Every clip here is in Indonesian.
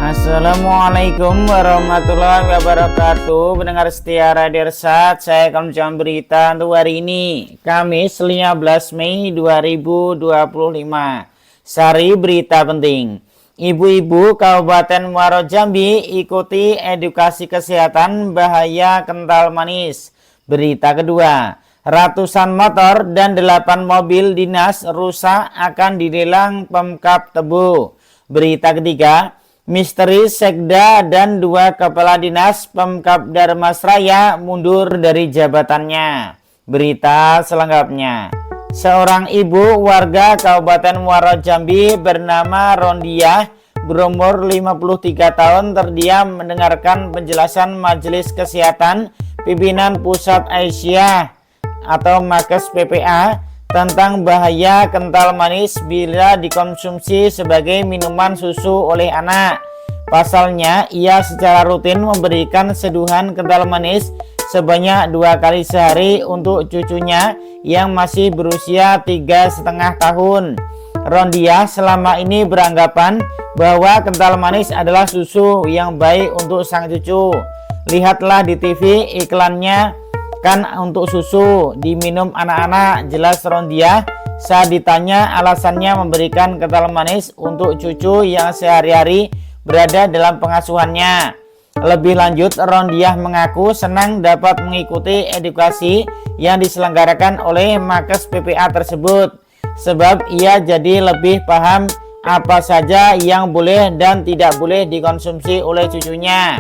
Assalamualaikum warahmatullahi wabarakatuh. Pendengar setia Radio Irsad, saya akan membacakan berita untuk hari ini, Kamis 15 Mei 2025. Sari berita penting. Ibu-ibu Kabupaten Muaro Jambi ikuti edukasi kesehatan bahaya kental manis. Berita kedua, ratusan motor dan 8 mobil dinas rusak akan dilelang Pemkab Tebu. Berita ketiga, misteri Sekda dan 2 kepala dinas Pemkab Darmasraya mundur dari jabatannya. Berita selengkapnya. Seorang ibu warga Kabupaten Muaro Jambi bernama Rondiah berumur 53 tahun terdiam mendengarkan penjelasan Majelis Kesehatan Pimpinan Pusat Aisyah atau Makes PPA tentang bahaya kental manis bila dikonsumsi sebagai minuman susu oleh anak. Pasalnya, ia secara rutin memberikan seduhan kental manis sebanyak 2 kali sehari untuk cucunya yang masih berusia 3,5 tahun. Rondiah selama ini beranggapan bahwa kental manis adalah susu yang baik untuk sang cucu. Lihatlah di TV iklannya, kan untuk susu diminum anak-anak, jelas Rondiah saat ditanya alasannya memberikan kental manis untuk cucu yang sehari-hari berada dalam pengasuhannya. Lebih lanjut, Rondiah mengaku senang dapat mengikuti edukasi yang diselenggarakan oleh Makes PPA tersebut, sebab ia jadi lebih paham apa saja yang boleh dan tidak boleh dikonsumsi oleh cucunya.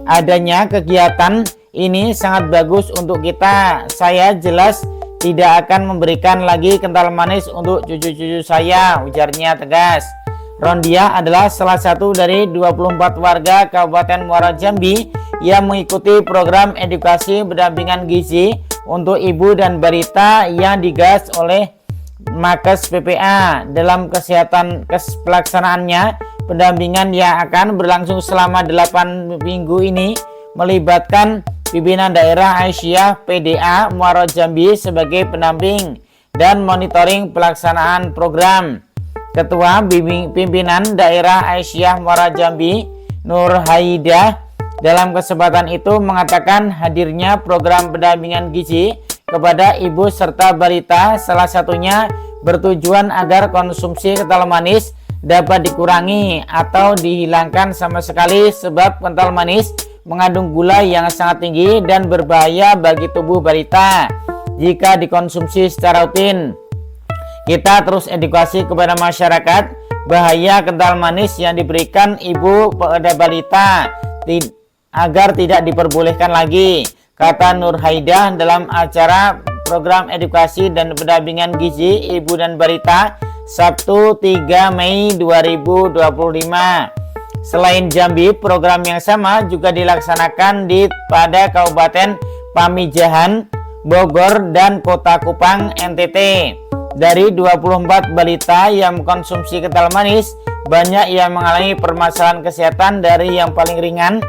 Adanya kegiatan ini sangat bagus untuk kita. Saya jelas tidak akan memberikan lagi kental manis untuk cucu-cucu saya, ujarnya tegas. Rondiah adalah salah satu dari 24 warga Kabupaten Muaro Jambi yang mengikuti program edukasi pendampingan gizi untuk ibu dan balita yang digagas oleh Makes PPA. Dalam pelaksanaannya, pendampingan yang akan berlangsung selama 8 minggu ini melibatkan pimpinan daerah Aisyah PDA Muaro Jambi sebagai pendamping dan monitoring pelaksanaan program. Ketua pimpinan daerah Aisyah Muaro Jambi, Nur Haidah, dalam kesempatan itu mengatakan hadirnya program pendampingan gizi kepada ibu serta balita salah satunya bertujuan agar konsumsi kental manis dapat dikurangi atau dihilangkan sama sekali, sebab kental manis mengandung gula yang sangat tinggi dan berbahaya bagi tubuh balita jika dikonsumsi secara rutin. Kita terus edukasi kepada masyarakat bahaya kental manis yang diberikan ibu pada balita agar tidak diperbolehkan lagi, kata Nur Haidah dalam acara program edukasi dan pendampingan gizi ibu dan balita Sabtu 3 Mei 2025. Selain Jambi, program yang sama juga dilaksanakan pada Kabupaten Pamijahan, Bogor, dan Kota Kupang, NTT. Dari 24 balita yang mengkonsumsi kental manis, banyak yang mengalami permasalahan kesehatan dari yang paling ringan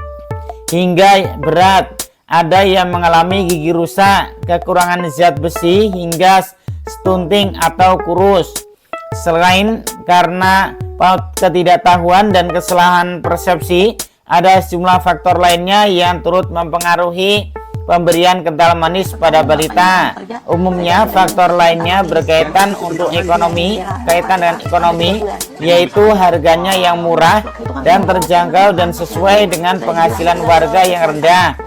hingga berat. Ada yang mengalami gigi rusak, kekurangan zat besi, hingga stunting atau kurus. Selain karena ketidaktahuan dan kesalahan persepsi, ada sejumlah faktor lainnya yang turut mempengaruhi pemberian kental manis pada balita. Umumnya faktor lainnya berkaitan dengan ekonomi, yaitu harganya yang murah dan terjangkau dan sesuai dengan penghasilan warga yang rendah,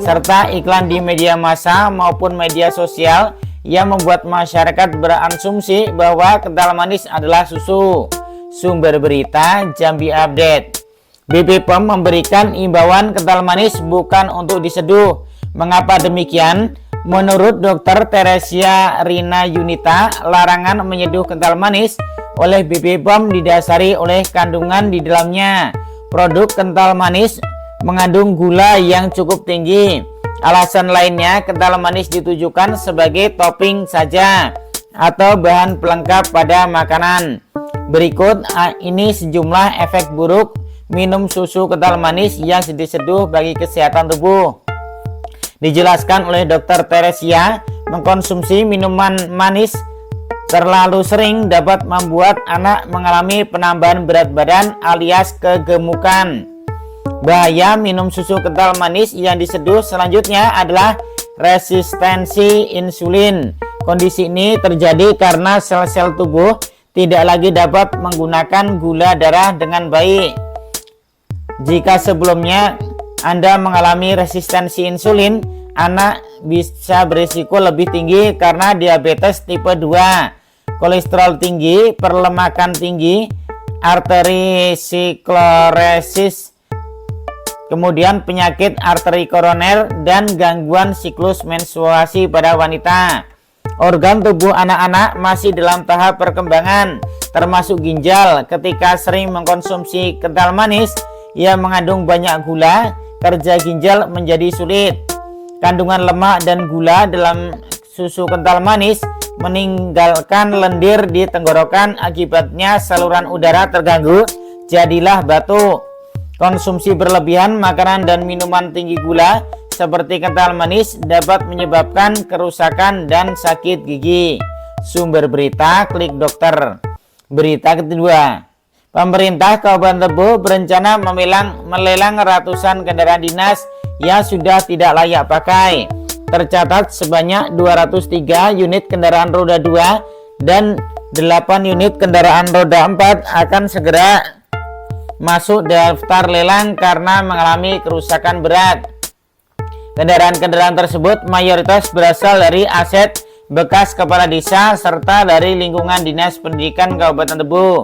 serta iklan di media massa maupun media sosial yang membuat masyarakat berasumsi bahwa kental manis adalah susu. Sumber berita Jambi Update. BPOM memberikan imbauan kental manis bukan untuk diseduh. Mengapa demikian? Menurut Dr. Teresia Rina Yunita, larangan menyeduh kental manis oleh BPOM didasari oleh kandungan di dalamnya. Produk kental manis mengandung gula yang cukup tinggi. Alasan lainnya, kental manis ditujukan sebagai topping saja atau bahan pelengkap pada makanan. Berikut ini sejumlah efek buruk minum susu kental manis yang diseduh bagi kesehatan tubuh. Dijelaskan oleh Dr. Teresia, mengkonsumsi minuman manis Terlalu sering dapat membuat anak mengalami penambahan berat badan alias kegemukan. Bahaya minum susu kental manis yang diseduh selanjutnya adalah resistensi insulin. Kondisi ini terjadi karena sel-sel tubuh tidak lagi dapat menggunakan gula darah dengan baik. Jika sebelumnya Anda mengalami resistensi insulin, anak bisa berisiko lebih tinggi karena diabetes tipe 2, kolesterol tinggi, perlemakan tinggi, arteriosklerosis, kemudian penyakit arteri koroner, dan gangguan siklus menstruasi pada wanita. Organ tubuh anak-anak masih dalam tahap perkembangan, termasuk ginjal. Ketika sering mengkonsumsi kental manis yang mengandung banyak gula, kerja ginjal menjadi sulit. Kandungan lemak dan gula dalam susu kental manis meninggalkan lendir di tenggorokan, akibatnya saluran udara terganggu, jadilah batuk. Konsumsi berlebihan makanan dan minuman tinggi gula seperti kental manis dapat menyebabkan kerusakan dan sakit gigi. Sumber berita Klik Dokter. Berita kedua, pemerintah Kabupaten Tebo berencana melelang ratusan kendaraan dinas yang sudah tidak layak pakai. Tercatat sebanyak 203 unit kendaraan roda 2 dan 8 unit kendaraan roda 4 akan segera masuk daftar lelang karena mengalami kerusakan berat. Kendaraan-kendaraan tersebut mayoritas berasal dari aset bekas kepala desa serta dari lingkungan Dinas Pendidikan Kabupaten Tebo.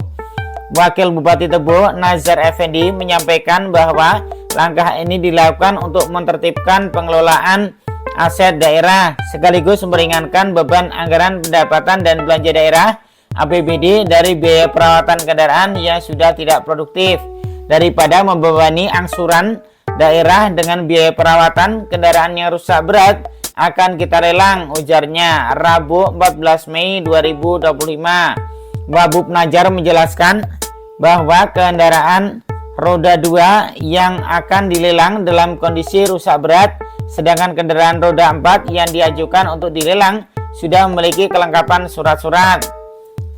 Wakil Bupati Tebo, Nazar Effendi, menyampaikan bahwa langkah ini dilakukan untuk menertibkan pengelolaan aset daerah sekaligus meringankan beban anggaran pendapatan dan belanja daerah APBD dari biaya perawatan kendaraan yang sudah tidak produktif daripada membebani angsuran daerah dengan biaya perawatan kendaraan yang rusak berat. Akan kita lelang, ujarnya Rabu 14 Mei 2025. Wabub Najar menjelaskan bahwa kendaraan roda 2 yang akan dilelang dalam kondisi rusak berat, sedangkan kendaraan roda 4 yang diajukan untuk dilelang sudah memiliki kelengkapan surat-surat.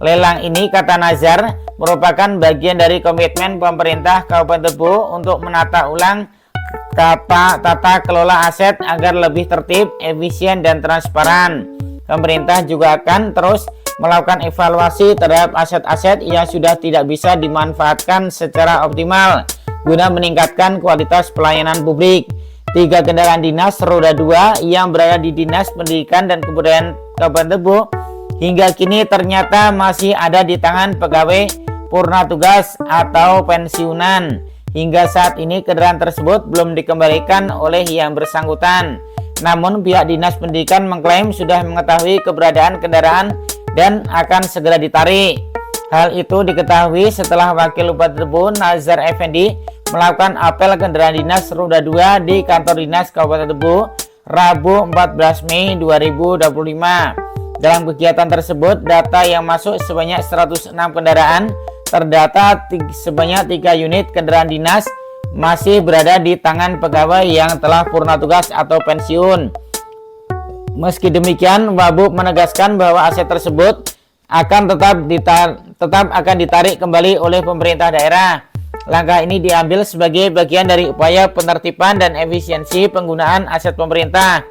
Lelang ini, kata Nazar, merupakan bagian dari komitmen pemerintah Kabupaten Tebo untuk menata ulang tata kelola aset agar lebih tertib, efisien, dan transparan. Pemerintah juga akan terus melakukan evaluasi terhadap aset-aset yang sudah tidak bisa dimanfaatkan secara optimal guna meningkatkan kualitas pelayanan publik. 3 kendaraan dinas roda 2 yang berada di Dinas Pendidikan dan Kebudayaan Kabupaten Tebo hingga kini ternyata masih ada di tangan pegawai purna tugas atau pensiunan. Hingga saat ini kendaraan tersebut belum dikembalikan oleh yang bersangkutan. Namun pihak Dinas Pendidikan mengklaim sudah mengetahui keberadaan kendaraan dan akan segera ditarik. Hal itu diketahui setelah Wakil Bupati Tebo, Nazar Effendi, melakukan apel kendaraan dinas roda 2 di kantor dinas Kabupaten Tebo Rabu 14 Mei 2025. Dalam kegiatan tersebut, data yang masuk sebanyak 106 kendaraan, terdata sebanyak 3 unit kendaraan dinas masih berada di tangan pegawai yang telah purna tugas atau pensiun. Meski demikian, Wabub menegaskan bahwa aset tersebut akan tetap akan ditarik kembali oleh pemerintah daerah. Langkah ini diambil sebagai bagian dari upaya penertiban dan efisiensi penggunaan aset pemerintah.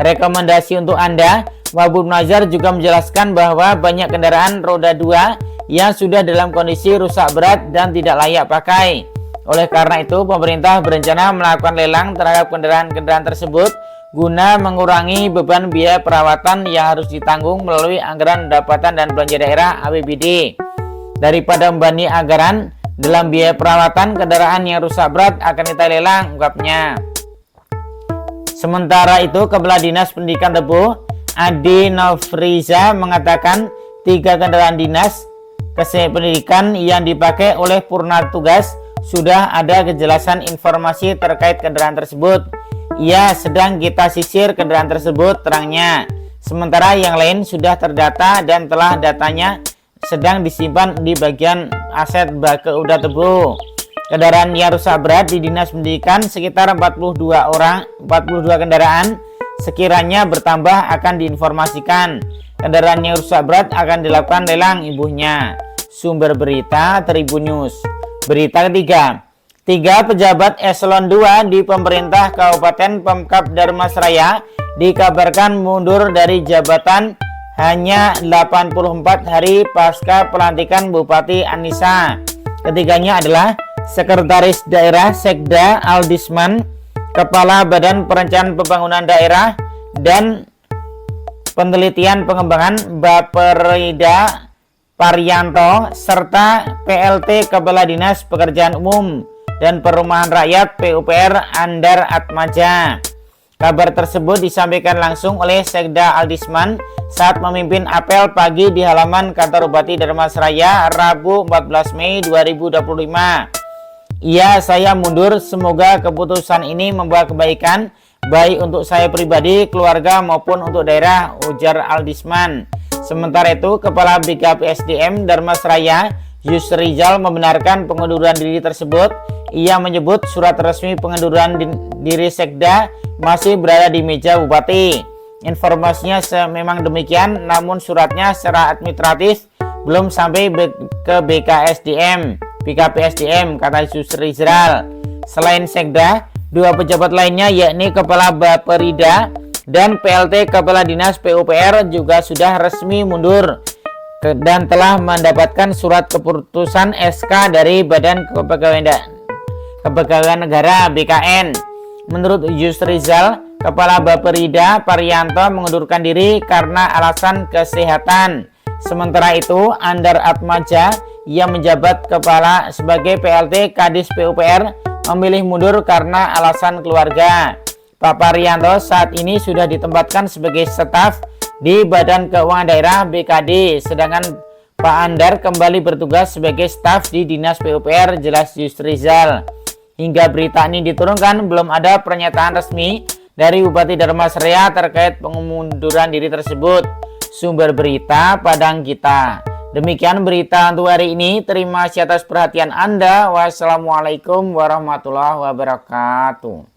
Rekomendasi untuk Anda, Wabub Nazar juga menjelaskan bahwa banyak kendaraan roda 2 yang sudah dalam kondisi rusak berat dan tidak layak pakai. Oleh karena itu, pemerintah berencana melakukan lelang terhadap kendaraan-kendaraan tersebut guna mengurangi beban biaya perawatan yang harus ditanggung melalui anggaran pendapatan dan belanja daerah APBD. Daripada membebani anggaran dalam biaya perawatan kendaraan yang rusak berat akan kita lelang, ungkapnya. Sementara itu, Kepala Dinas Pendidikan Tebo, Adi Nofriza, mengatakan 3 kendaraan dinas pendidikan yang dipakai oleh purna tugas sudah ada kejelasan informasi terkait kendaraan tersebut. Ya, sedang kita sisir kendaraan tersebut, terangnya. Sementara yang lain sudah terdata dan telah datanya sedang disimpan di bagian aset Bakeuda Tebo. Kendaraan yang rusak berat di Dinas Pendidikan sekitar 42 kendaraan. Sekiranya bertambah akan diinformasikan. Kendaraan yang rusak berat akan dilakukan lelang ibunya. Sumber berita Tribun News. Berita ketiga, 3 pejabat eselon 2 di pemerintah Kabupaten Pemkab Dharmasraya dikabarkan mundur dari jabatan hanya 84 hari pasca pelantikan Bupati Anissa. Ketiganya adalah Sekretaris Daerah Sekda Aldisman, Kepala Badan Perencanaan Pembangunan Daerah dan Penelitian Pengembangan Baperida Parianto, serta PLT Kepala Dinas Pekerjaan Umum dan Perumahan Rakyat PUPR Andar Atmaja. Kabar tersebut disampaikan langsung oleh Sekda Aldisman saat memimpin apel pagi di halaman kantor Bupati Dharmasraya Rabu 14 Mei 2025. Saya mundur, semoga keputusan ini membawa kebaikan baik untuk saya pribadi, keluarga maupun untuk daerah, ujar Aldisman. Sementara itu, Kepala BKPSDM Dharmasraya Yusrizal membenarkan pengunduran diri tersebut. Ia menyebut surat resmi pengunduran diri Sekda masih berada di meja Bupati. Informasinya memang demikian, namun suratnya secara administratif belum sampai ke BKPSDM, kata Yusrizal. Selain Sekda, 2 pejabat lainnya yakni Kepala Baperida dan PLT Kepala Dinas PUPR juga sudah resmi mundur dan telah mendapatkan surat keputusan SK dari Badan Kepegawaian Negara BKN. Menurut Yusrizal, Kepala Baperida Parianto mengundurkan diri karena alasan kesehatan. Sementara itu, Andar Atmaja yang menjabat kepala sebagai PLT Kadis PUPR memilih mundur karena alasan keluarga. Pak Parianto saat ini sudah ditempatkan sebagai staf di Badan Keuangan Daerah BKD, sedangkan Pak Andar kembali bertugas sebagai staf di Dinas PUPR, jelas Yusrizal. Hingga berita ini diturunkan, belum ada pernyataan resmi dari Bupati Dharmasraya terkait pengunduran diri tersebut. Sumber berita Padang Kita. Demikian berita untuk hari ini. Terima kasih atas perhatian Anda. Wassalamualaikum warahmatullahi wabarakatuh.